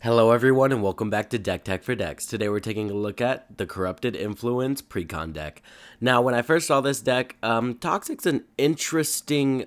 Hello everyone and welcome back to Deck Tech for Decks. Today we're taking a look at the Corrupted Influence Precon deck. Now when I first saw this deck, Toxic's an interesting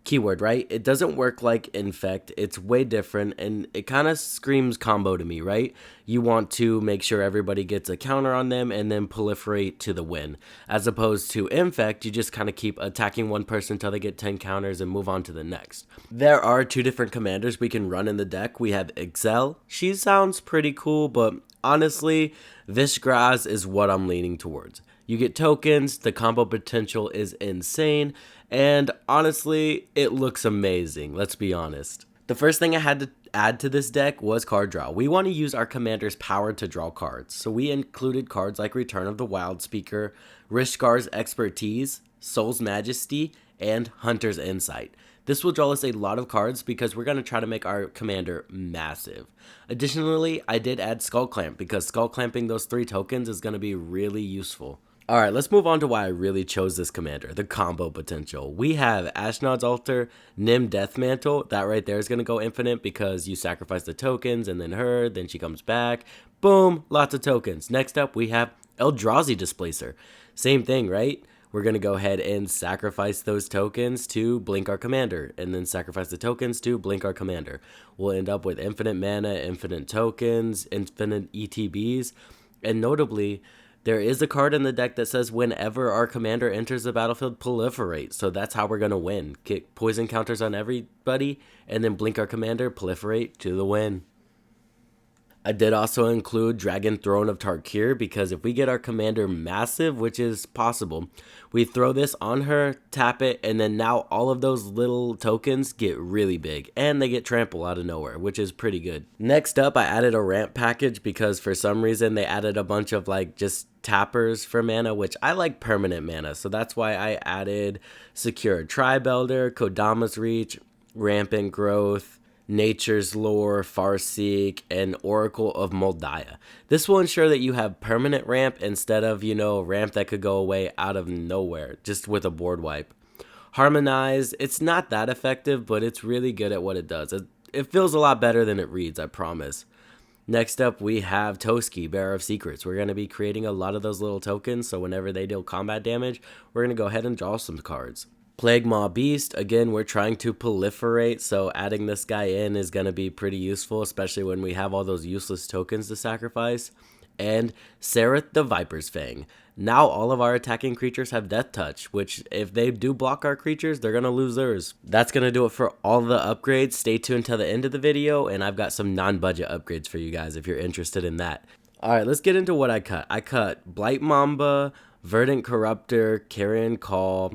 keyword, right? It doesn't work like Infect, it's way different and it kind of screams combo to me, right? You want to make sure everybody gets a counter on them and then proliferate to the win. As opposed to Infect, you just kind of keep attacking one person until they get 10 counters and move on to the next. There are two different commanders we can run in the deck. We have Excel. She sounds pretty cool, but honestly, Vishgraz is what I'm leaning towards. You get tokens, the combo potential is insane, and honestly, it looks amazing, let's be honest. The first thing I had to add to this deck was card draw. We want to use our commander's power to draw cards, so we included cards like Return of the Wild Speaker, Rishkar's Expertise, Soul's Majesty, and Hunter's Insight. This will draw us a lot of cards because we're going to try to make our commander massive. Additionally, I did add Skull Clamp because Skull Clamping those 3 tokens is going to be really useful. Alright, let's move on to why I really chose this commander, the combo potential. We have Ashnod's Altar, Nim Deathmantle. That right there is going to go infinite because you sacrifice the tokens and then her, then she comes back. Boom, lots of tokens. Next up, we have Eldrazi Displacer. Same thing, right? We're going to go ahead and sacrifice those tokens to blink our commander, and then sacrifice the tokens to blink our commander. We'll end up with infinite mana, infinite tokens, infinite ETBs, and notably, there is a card in the deck that says whenever our commander enters the battlefield, proliferate. So that's how we're going to win. Get poison counters on everybody, and then blink our commander, proliferate to the win. I did also include Dragon Throne of Tarkir because if we get our commander massive, which is possible, we throw this on her, tap it, and then now all of those little tokens get really big and they get trample out of nowhere, which is pretty good. Next up, I added a ramp package because for some reason they added a bunch of like just tappers for mana, which I like permanent mana, so that's why I added Secure Tri-Belder, Kodama's Reach, Rampant Growth, Nature's Lore, Farseek, and Oracle of Moldiah. This will ensure that you have permanent ramp instead of, ramp that could go away out of nowhere, just with a board wipe. Harmonize, it's not that effective, but it's really good at what it does. It feels a lot better than it reads, I promise. Next up, we have Toski, Bearer of Secrets. We're going to be creating a lot of those little tokens, so whenever they deal combat damage, we're going to go ahead and draw some cards. Plague Maw Beast, again, we're trying to proliferate, so adding this guy in is going to be pretty useful, especially when we have all those useless tokens to sacrifice. And Sereth the Viper's Fang. Now all of our attacking creatures have Death Touch, which if they do block our creatures, they're going to lose theirs. That's going to do it for all the upgrades. Stay tuned till the end of the video, and I've got some non-budget upgrades for you guys if you're interested in that. Alright, let's get into what I cut. I cut Blight Mamba, Verdant Corruptor, Carrion Call,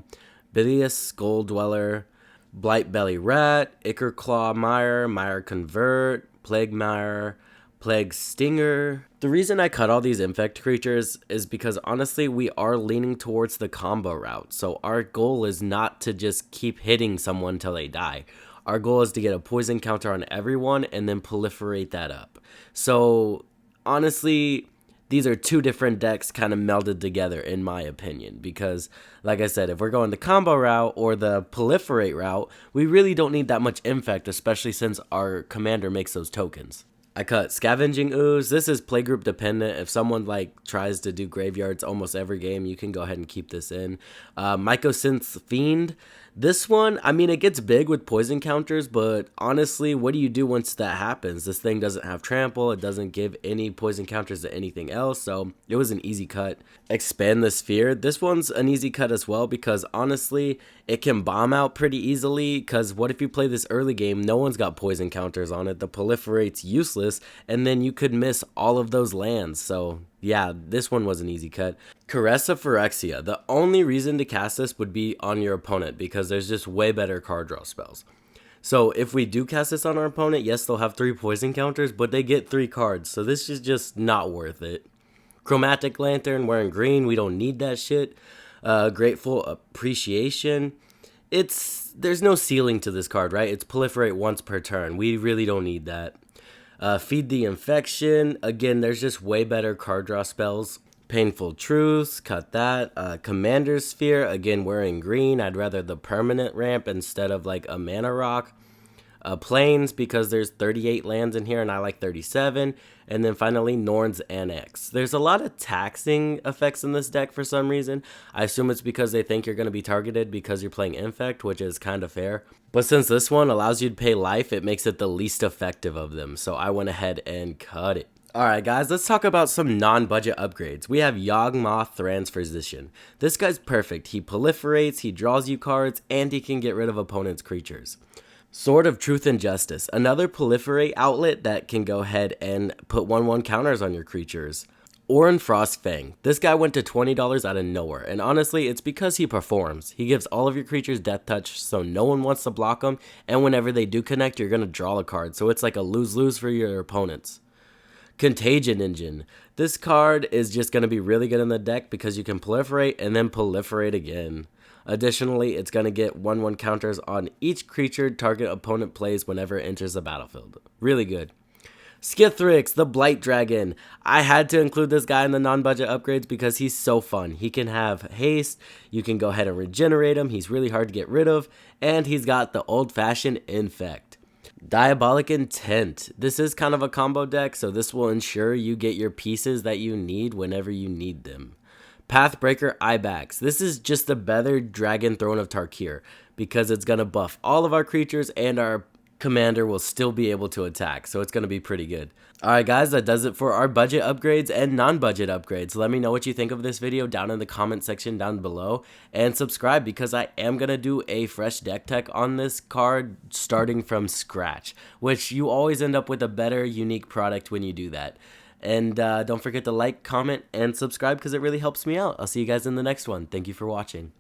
Bilious Skull Dweller, Blight Belly Rat, Ichor Claw Mire, Mire Convert, Plague Mire, Plague Stinger. The reason I cut all these infect creatures is because honestly we are leaning towards the combo route. So our goal is not to just keep hitting someone till they die. Our goal is to get a poison counter on everyone and then proliferate that up. So honestly, these are two different decks kind of melded together in my opinion because, like I said, if we're going the combo route or the proliferate route, we really don't need that much infect, especially since our commander makes those tokens. I cut Scavenging Ooze. This is playgroup dependent. If someone tries to do graveyards almost every game, you can go ahead and keep this in. Mycosynth Fiend. This one, I mean, it gets big with poison counters, but honestly, what do you do once that happens? This thing doesn't have trample, it doesn't give any poison counters to anything else, so it was an easy cut. Expand the Sphere. This one's an easy cut as well because honestly, it can bomb out pretty easily because what if you play this early game, no one's got poison counters on it, the proliferate's useless, and then you could miss all of those lands, so yeah, this one was an easy cut. Caress of Phyrexia. The only reason to cast this would be on your opponent because there's just way better card draw spells. So if we do cast this on our opponent, yes, they'll have 3 poison counters, but they get 3 cards. So this is just not worth it. Chromatic Lantern, wearing green. We don't need that shit. Grateful Appreciation. There's no ceiling to this card, right? It's proliferate once per turn. We really don't need that. Feed the Infection. Again, there's just way better card draw spells. Painful Truths, cut that. Commander Sphere, again, wearing green. I'd rather the permanent ramp instead of a mana rock. Plains, because there's 38 lands in here and I like 37. And then finally, Norn's Annex. There's a lot of taxing effects in this deck for some reason. I assume it's because they think you're going to be targeted because you're playing Infect, which is kind of fair. But since this one allows you to pay life, it makes it the least effective of them. So I went ahead and cut it. Alright guys, let's talk about some non-budget upgrades. We have Yawgmoth Transposition. This guy's perfect. He proliferates, he draws you cards, and he can get rid of opponent's creatures. Sword of Truth and Justice. Another proliferate outlet that can go ahead and put 1/1 counters on your creatures. Orin Frostfang. This guy went to $20 out of nowhere, and honestly, it's because he performs. He gives all of your creatures Death Touch, so no one wants to block them, and whenever they do connect, you're going to draw a card, so it's like a lose-lose for your opponents. Contagion Engine. This card is just going to be really good in the deck because you can proliferate and then proliferate again. Additionally, it's going to get 1/1 counters on each creature target opponent plays whenever it enters the battlefield. Really good. Skithrix, the Blight Dragon. I had to include this guy in the non-budget upgrades because he's so fun. He can have haste, you can go ahead and regenerate him, he's really hard to get rid of, and he's got the old-fashioned Infect. Diabolic Intent. This is kind of a combo deck, so this will ensure you get your pieces that you need whenever you need them. Pathbreaker Ibex. This is just a better Dragon Throne of Tarkir because it's going to buff all of our creatures and our commander will still be able to attack, so it's going to be pretty good. Alright guys, that does it for our budget upgrades and non-budget upgrades. Let me know what you think of this video down in the comment section down below, and subscribe because I am going to do a fresh deck tech on this card starting from scratch, which you always end up with a better unique product when you do that. And don't forget to like, comment, and subscribe because it really helps me out. I'll see you guys in the next one. Thank you for watching.